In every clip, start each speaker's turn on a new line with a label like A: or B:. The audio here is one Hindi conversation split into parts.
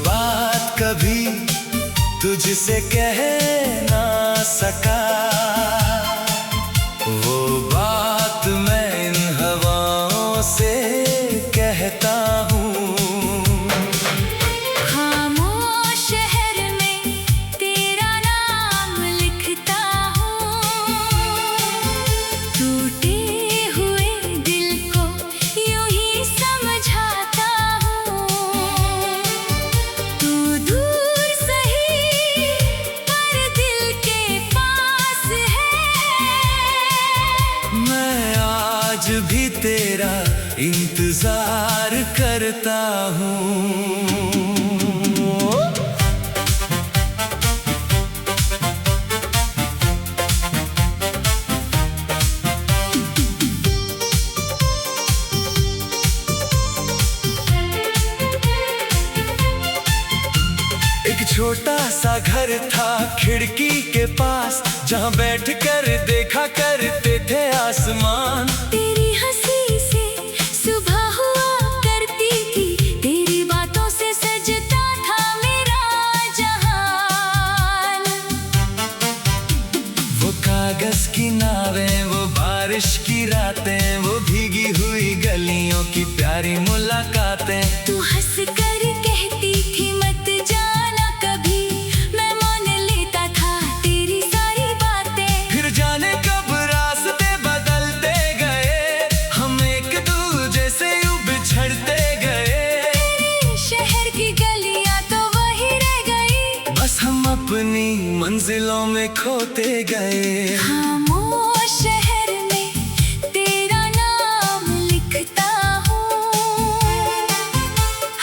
A: बात कभी तुझसे कह ना सका, वो बात मैं इन हवाओं से कहता हूँ।
B: खामोश शहर में तेरा नाम लिखता हूँ, टूटे हुए दिल को यूं ही समझाता हूँ। तू दूर सही पर दिल के पास है,
A: मैं आज भी तेरा इंतजार करता हूँ। एक छोटा सा घर था खिड़की के पास, जहाँ बैठकर देखा करते थे आसमान।
B: तेरी हंसी से सुबह हुआ करती थी, तेरी बातों से सजता था मेरा जहान।
A: वो कागज की नावें, वो बारिश की रातें, वो भीगी हुई गलियों की प्यारी मुलाकातें।
B: तू हंस कर कहती थी मत जाना कभी, मैं मान लेता था तेरी सारी बातें।
A: फिर जाने कब रास्ते बदलते गए, हम एक दूजे से यूं बिछड़ते गए।
B: तेरे शहर की गलियां तो वही रह गई,
A: बस हम अपनी मंजिलों में खोते गए।
B: खामोश शहर में तेरा नाम लिखता हूँ,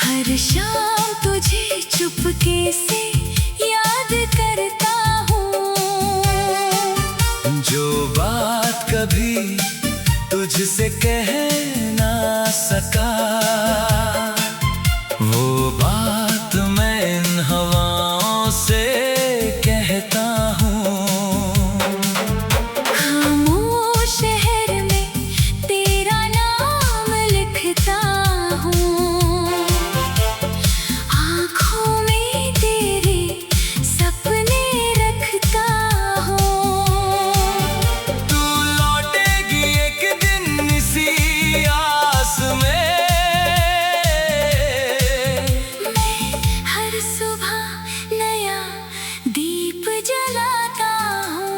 B: हर शाम तुझे चुपके से याद करता हूँ।
A: जो बात कभी तुझसे कह ना सका, वो बात मैं इन हवाओं से कहता हूँ।
B: खामोश शहर में तेरा नाम लिखता हूँ, आँखों में तेरे सपने रखता हूँ।
A: तू लौटेगी एक दिन इसी आस में,
B: मैं हर सुबह नया दीप जलाता हूँ।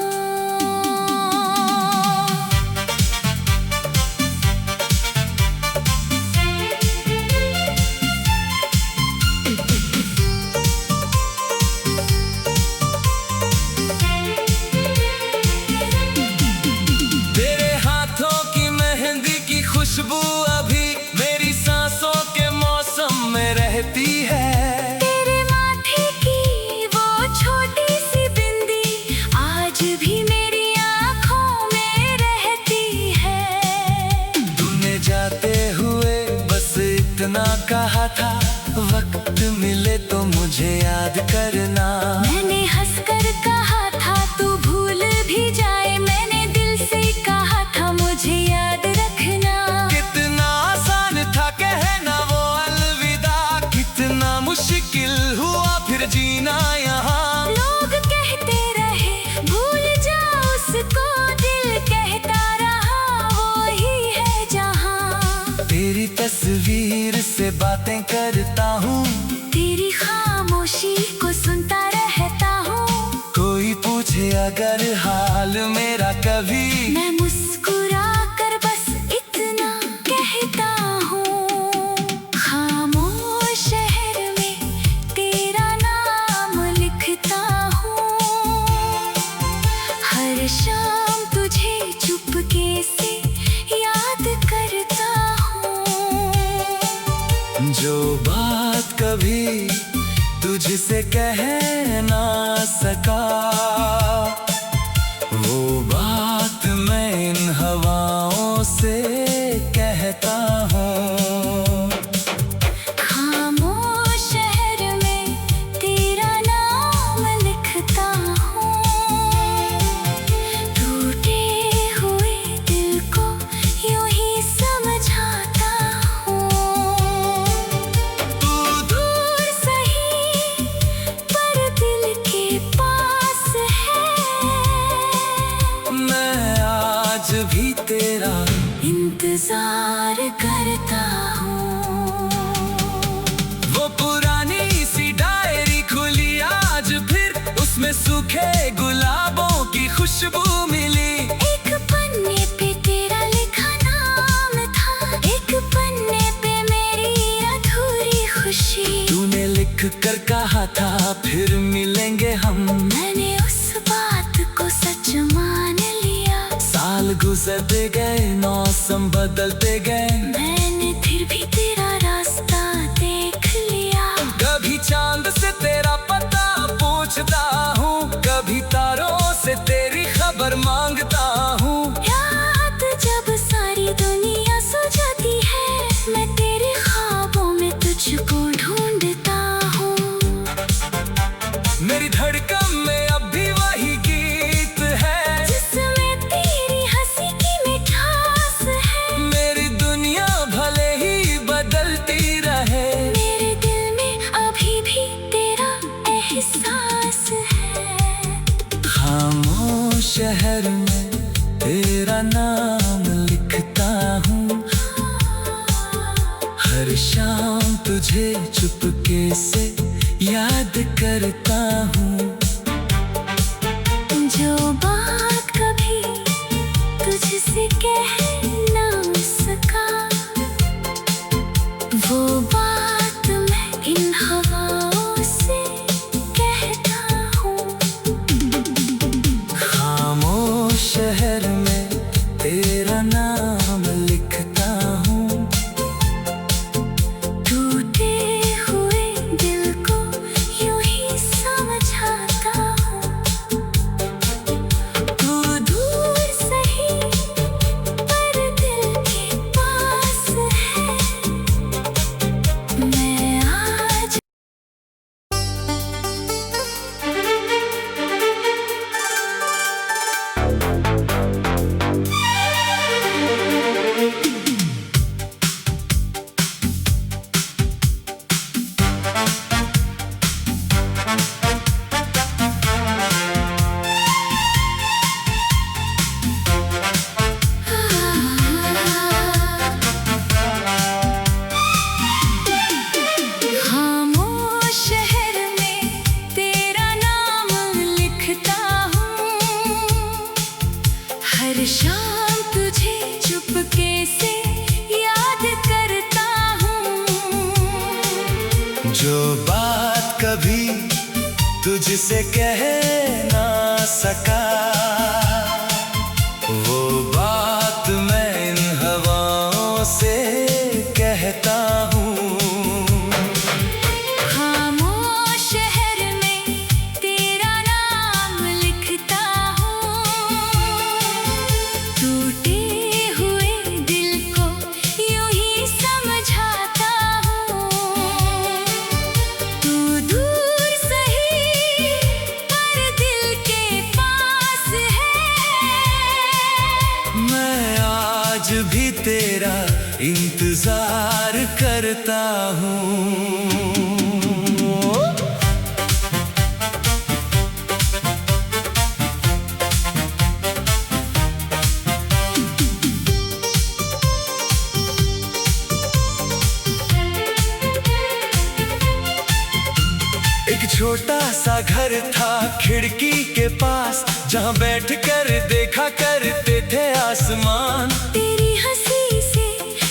A: तेरे हाथों की मेहंदी की खुशबू अभी मेरी सांसों के मौसम में रहती है।
B: तेरे माथे की वो छोटी सी बिंदी आज भी मेरी आँखों में रहती है।
A: तूने जाते हुए बस इतना कहा था, वक्त मिले तो मुझे याद करना।
B: मैंने हंसकर कहा था तू भूल भी जाए, मैंने दिल से कहा था मुझे याद रखना।
A: कितना आसान था कहना वो अलविदा, कितना मुश्किल हुआ फिर जीना यहाँ।
B: लोग कहते रहे भूल जाओ उसको, दिल कहता रहा वो ही है जहाँ।
A: तेरी तस्वीर से बातें करता हूँ,
B: तेरी खामोशी को सुनता रहता हूँ।
A: कोई पूछे अगर हाल मेरा कभी,
B: मैं मुस्कुरा कर बस इतना कहता हूँ। खामोश शहर में तेरा नाम लिखता हूँ, हर शाम तुझे चुपके से याद करता हूँ।
A: जो बात कभी तुझसे कह ना सका, वो बात मैं इन हवाओं से कहता हूँ।
B: खामोश शहर में तेरा नाम लिखता हूँ, टूटे हुए दिल को यूं ही समझाता हूँ। तू दूर सही इंतजार करता हूँ।
A: वो पुरानी सी डायरी खुली आज फिर, उसमें सूखे गुलाबों की खुशबू मिली।
B: एक पन्ने पे तेरा लिखा नाम था, एक पन्ने पे मेरी अधूरी खुशी।
A: तूने लिख कर कहा था फिर मिलेंगे हम,
B: मैंने उस बात को सच मान लिया।
A: साल गुजरते गए, मौसम बदलते गए,
B: मैंने फिर भी तेरा रास्ता देख लिया।
A: कभी चांद से तेरा पता पूछता हूँ, कभी तारों से तेरी खबर मांगता हूँ।
B: रात जब सारी दुनिया सो जाती है, मैं तेरे ख्वाबों में तुझको ढूंढता हूँ।
A: मेरी धड़कन में अब भी वही गीत है,
B: जिसमें तेरी हंसी की मिठास है।
A: मेरी दुनिया भले ही बदलती रहे,
B: मेरे दिल में अभी भी तेरा एहसास है।
A: खामोश शहर में तेरा नाम लिखता हूँ, हर शाम तुझे चुपके से याद करता हूँ।
B: जो बात कभी तुझसे कह ना सका, वो बात मैं इन हवाओं से कहता हूँ।
A: खामोश शहर में तेरा नाम लिखता हूँ,
B: टूटे हुए दिल को यूं ही समझाता हूँ। तू दूर सही पर दिल के पास है। मैं आज खामोश शहर में तेरा नाम लिखता हूँ, हर शाम तुझे चुपके से याद करता हूँ।
A: जो बात कभी तुझसे कह ना सका, वो बात मैं इन हवाओं से कहता हूँ।
B: खामोश शहर में तेरा नाम लिखता हूँ, टूटे हुए दिल को यूं ही समझाता हूँ। तू दूर सही पर दिल के पास है।
A: मैं आज भी तेरा इंतजार करता हूँ। एक छोटा सा घर था खिड़की के पास, जहाँ बैठकर देखा करते थे आसमान।
B: तेरी हंसी से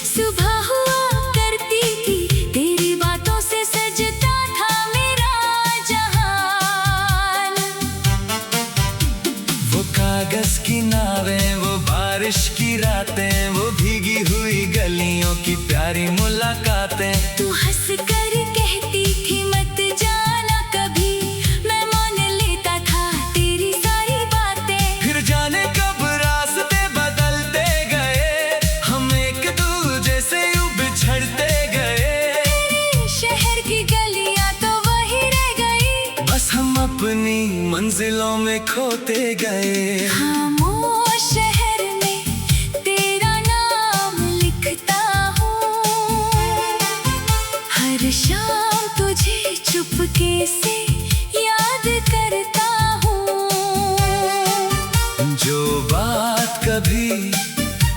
B: सुबह हुआ करती थी, तेरी बातों से सजता था मेरा जहान।
A: वो कागज की नावें, वो बारिश की रातें, वो भीगी हुई गलियों की प्यारी मुलाकातें।
B: तू हंस कर कहती थी मत जाना कभी, मैं मान लेता था तेरी सारी बातें।
A: फिर जाने कब रास्ते बदलते गए, हम एक दूजे से यूं बिछड़ते गए।
B: तेरे शहर की गलियां तो वही रह गई,
A: बस हम अपनी मंजिलों में खोते गए।
B: खामोश शहर में तेरा नाम लिखता हूँ, हर शाम तुझे चुपके से याद करता हूँ।
A: जो बात कभी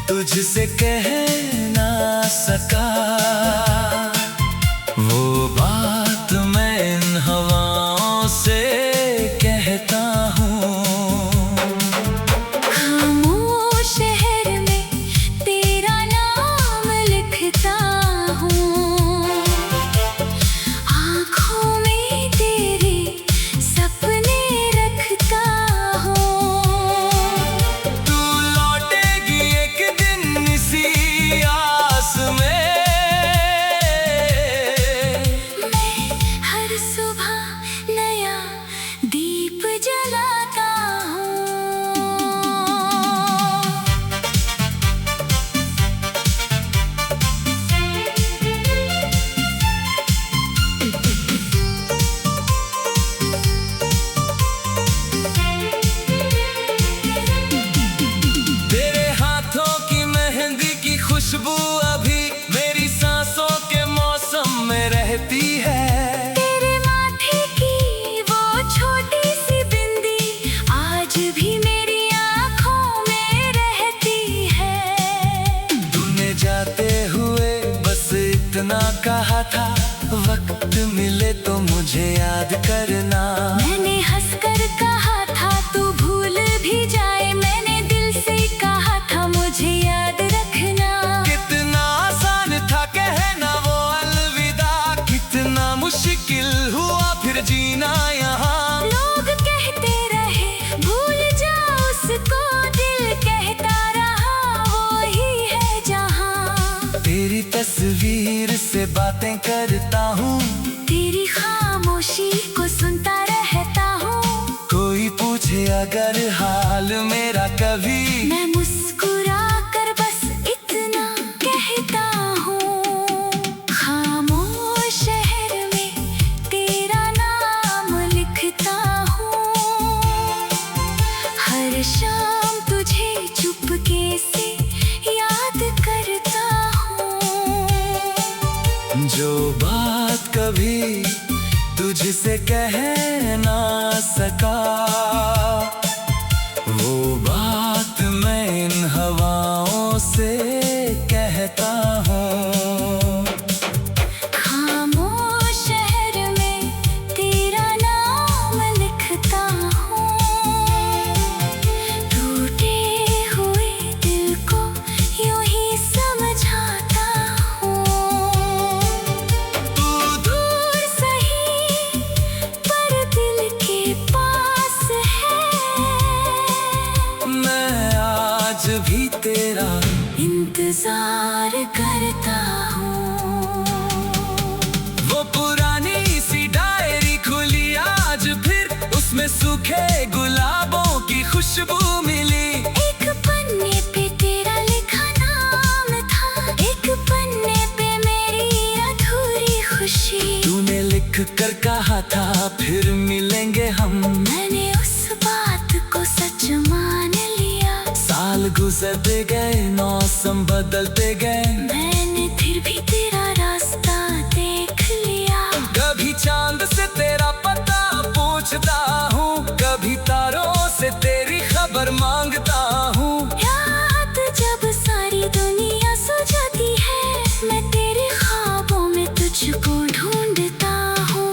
A: तुझसे कह सका। वो बात मैं इन हवाओं से कहता हूँ।
B: खामोश शहर में तेरा नाम लिखता हूँ। आँखों में तेरे सपने रखता हूँ।
A: तू लौटेगी एक दिन इसी आस में।
B: मैं हर सुबह नया दीप जलाता हूँ।
A: तेरे हाथों की मेहंदी की खुशबू अभी मेरी सांसों के मौसम में रहती है।
B: तेरे माथे की वो छोटी सी बिंदी आज भी मेरी आँखों में रहती है।
A: तूने जाते हुए बस इतना कहा था, वक्त मिले तो मुझे याद करना।
B: मैंने हंसकर कहा था तू भूल भी जाए, मैंने दिल से कहा था मुझे याद रखना।
A: कितना आसान था कहना वो अलविदा, कितना मुश्किल हुआ फिर जीना यहाँ।
B: लोग कहते रहे भूल जा उसको, दिल कहता रहा वो ही है जहाँ।
A: तेरी तस्वीर से बातें करता हूँ,
B: तेरी खामोशी को सुनता रहता हूँ।
A: कोई पूछे अगर हाल मेरा कभी,
B: मैं मुस्कुरा कर बस इतना कहता हूँ। खामोश शहर में तेरा नाम लिखता हूँ। हर शाम तुझे चुपके से याद करता हूँ।
A: जो बात कभी तुझसे कह ना सका, वो बात मैं इन हवाओं से कहता हूँ।
B: खामोश शहर में तेरा नाम लिखता हूँ। टूटे हुए दिल को यूं ही समझाता हूँ। तू दूर सही पर दिल के पास है।
A: मैं आज भी तेरा
B: इंतजार करता हूँ।
A: वो पुरानी सी डायरी खुली आज फिर, उसमें सूखे गुलाबों की खुशबू मिली।
B: एक पन्ने पे तेरा लिखा नाम था, एक पन्ने पे मेरी अधूरी खुशी।
A: तूने लिख कर कहा था फिर मिलेंगे हम,
B: मैंने उस बात को सच मान लिया।
A: साल गुजरते गए मौसम बदलते गए,
B: मैंने फिर भी तेरा रास्ता देख लिया।
A: कभी चांद से तेरा पता पूछता हूँ, कभी तारों से तेरी खबर मांगता हूँ।
B: रात जब सारी दुनिया सो जाती है, मैं तेरे ख्वाबों में तुझको ढूंढता हूँ।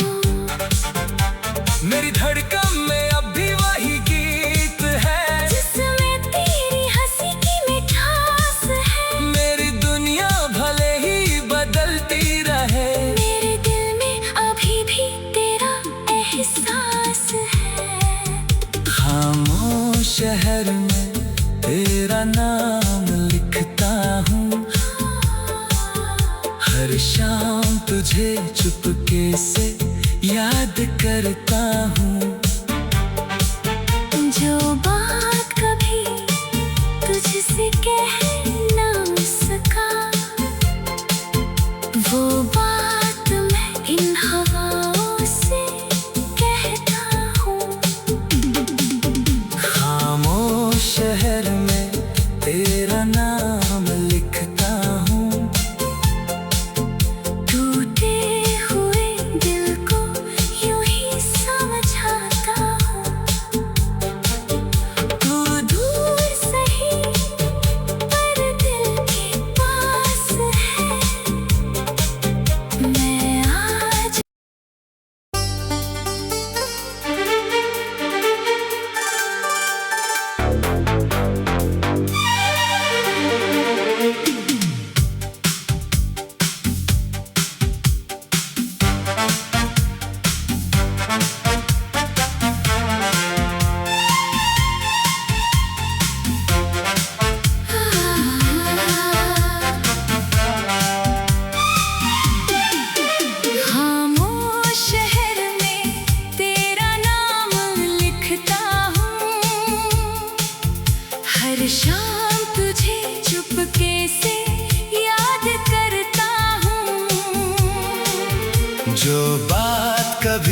A: मेरी धड़कन में अब भी वही गीत है,
B: जिसमें तेरी हंसी की मिठास है।
A: मेरी दुनिया भले ही बदलती रहे,
B: मेरे दिल में अभी भी तेरा एहसास है।
A: खामोश शहर में तेरा नाम लिखता हूँ। हर शाम तुझे चुपके से याद करता हूँ।
B: जो बात कभी तुझसे कह ना सका, वो बात मैं इन हवाओं से कहता हूँ।
A: खामोश शहर में तेरा नाम लिखता हूँ।
B: टूटे हुए दिल को यूं ही समझा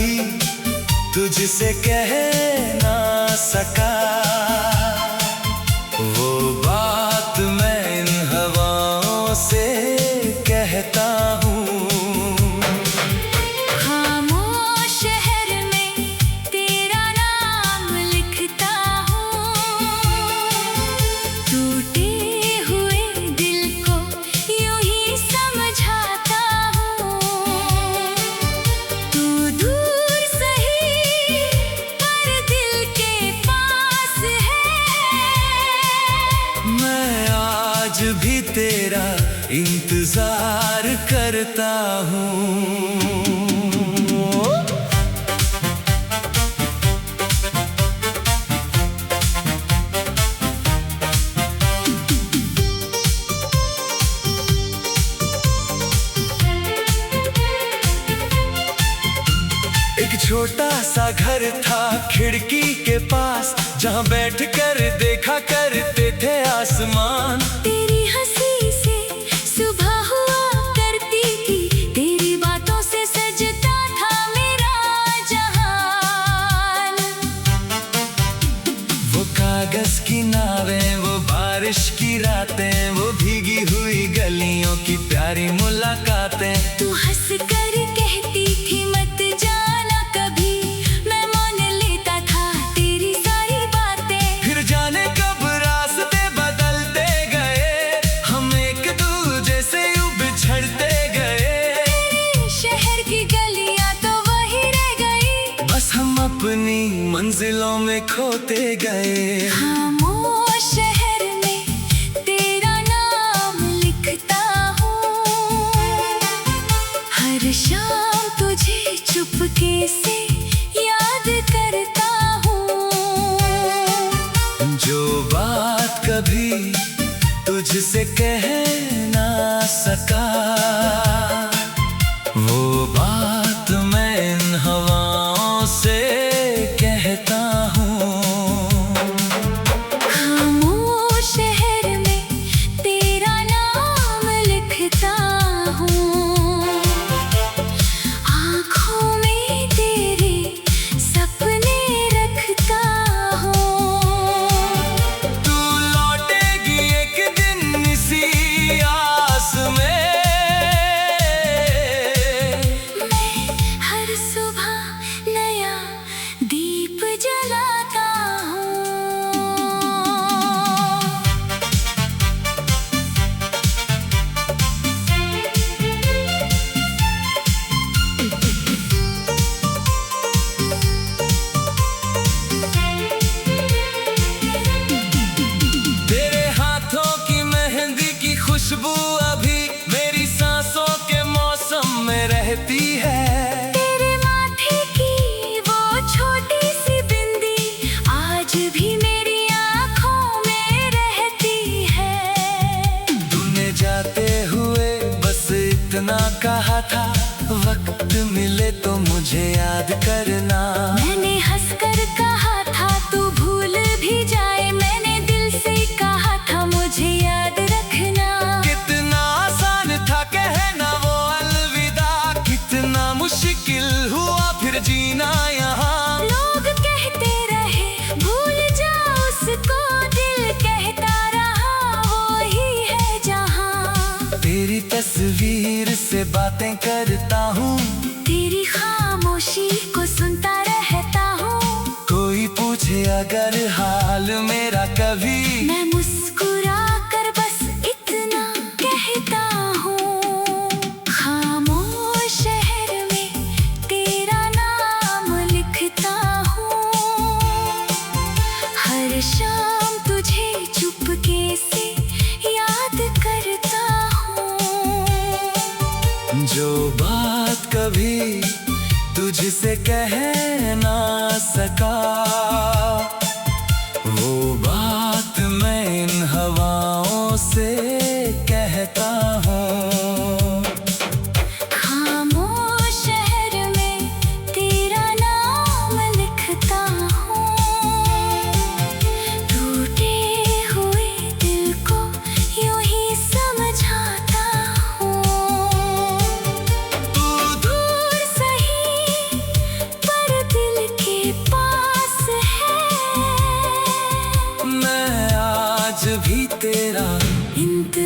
A: अभी तुझसे कह ना सका, वो बात मैं इन हवाओं से कहता हूँ।
B: खामोश शहर में तेरा नाम लिखता हूँ, टूटे हुए दिल को यूं ही समझाता हूँ। तू दूर सही पर दिल के पास है,
A: मैं आज भी तेरा इंतजार करता हूँ। एक छोटा सा घर था खिड़की के पास, जहाँ बैठकर देखा करते थे आसमान।
B: तेरी हंसी से सुबह हुआ करती थी, तेरी बातों से सजता था मेरा जहान।
A: वो कागज की नावें, वो बारिश की रातें, वो भीगी हुई गलियों की प्यारी मुलाकातें।
B: तू हंस कर कहती थी मत जाना कभी, मैं मान लेता था तेरी सारी बातें।
A: फिर जाने कब रास्ते बदलते गए, हम एक दूजे से यूं बिछड़ते गए।
B: तेरे शहर की गलियां तो वही रह गई,
A: बस हम अपनी मंजिलों में खोते गए।
B: खामोश शहर में तेरा नाम लिखता हूँ, हर शाम तुझे चुपके से याद करता हूँ।
A: जो बात कभी तुझसे कह ना सका, वो बात मैं इन हवाओं से कहता हूँ।
B: खामोश शहर में तेरा नाम लिखता हूँ, आँखों में तेरे सपने रखता हूँ।
A: तू लौटेगी एक दिन इसी आस में,
B: मैं हर सुबह नया दीप जलाता हूँ।
A: तेरे हाथों की मेहंदी की खुशबू अभी मेरी सांसों के मौसम में रहती है।
B: तेरे माथे की वो छोटी सी बिंदी आज भी मेरी आँखों में रहती है।
A: तूने जाते हुए बस इतना कहा था, वक्त मिले तो मुझे याद करना।
B: मैंने हंसकर कहा था तू भूल भी जाए, मैंने दिल से कहा था मुझे याद रखना।
A: कितना आसान था कहना वो अलविदा, कितना मुश्किल हुआ फिर जीना यहाँ।
B: लोग कहते रहे भूल जा उसको, दिल कहता रहा वो ही है जहाँ।
A: तेरी तस्वीर से बातें करता हूँ,
B: तेरी खामोशी को सुनता रहता हूँ।
A: कोई पूछे अगर हाल मेरा कभी,
B: मैं मुस्कुरा कर बस इतना कहता हूँ। खामोश शहर में तेरा नाम लिखता हूँ, हर शाम तुझे चुपके से याद करता हूँ।
A: जो बात कभी तुझसे कह ना सका, वो बात मैं इन हवाओं से कहता हूँ।
B: खामोश शहर में तेरा नाम लिखता हूँ, टूटे हुए दिल को यूं ही समझाता हूँ। तू दूर सही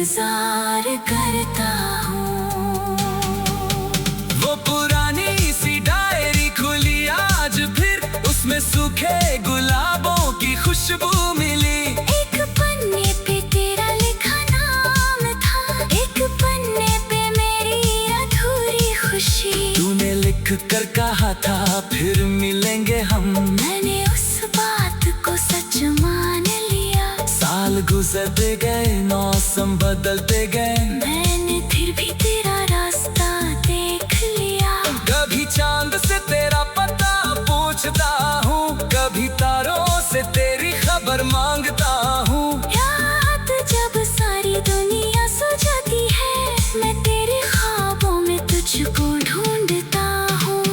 B: इंतजार करता हूँ।
A: वो पुरानी सी डायरी खुली आज फिर, उसमें सूखे गुलाबों की खुशबू मिली।
B: एक पन्ने पे तेरा लिखा नाम था, एक पन्ने पे मेरी अधूरी खुशी।
A: तूने लिख कर कहा था फिर मिलेंगे हम,
B: मैंने उस बात को सच मान लिया।
A: साल गुजरते गए, मौसम बदलते गए,
B: मैंने फिर भी तेरा रास्ता देख लिया।
A: कभी चांद से तेरा पता पूछता हूँ, कभी तारों से तेरी खबर मांगता हूँ।
B: रात जब सारी दुनिया सो जाती है, मैं तेरे ख्वाबों में तुझको ढूंढता हूँ।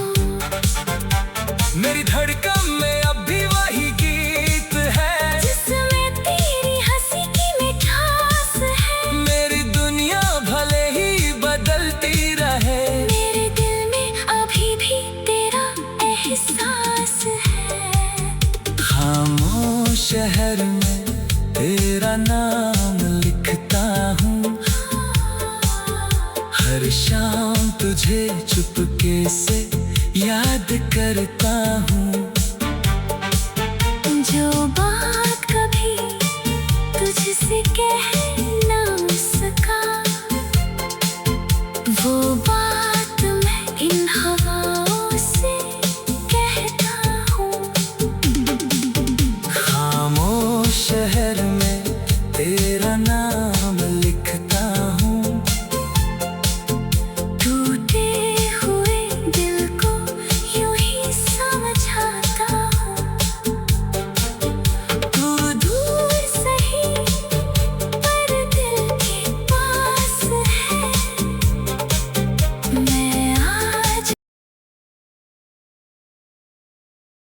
A: मेरी धड़कन में अब भी वही गीत है,
B: जिसमें तेरी हंसी की मिठास है।
A: मेरी दुनिया भले ही बदलती रहे,
B: मेरे दिल में अभी भी तेरा एहसास है।
A: खामोश शहर में तेरा नाम लिखता हूँ, हर शाम तुझे चुपके से याद करता हूँ।
B: जो बात कभी तुझसे कह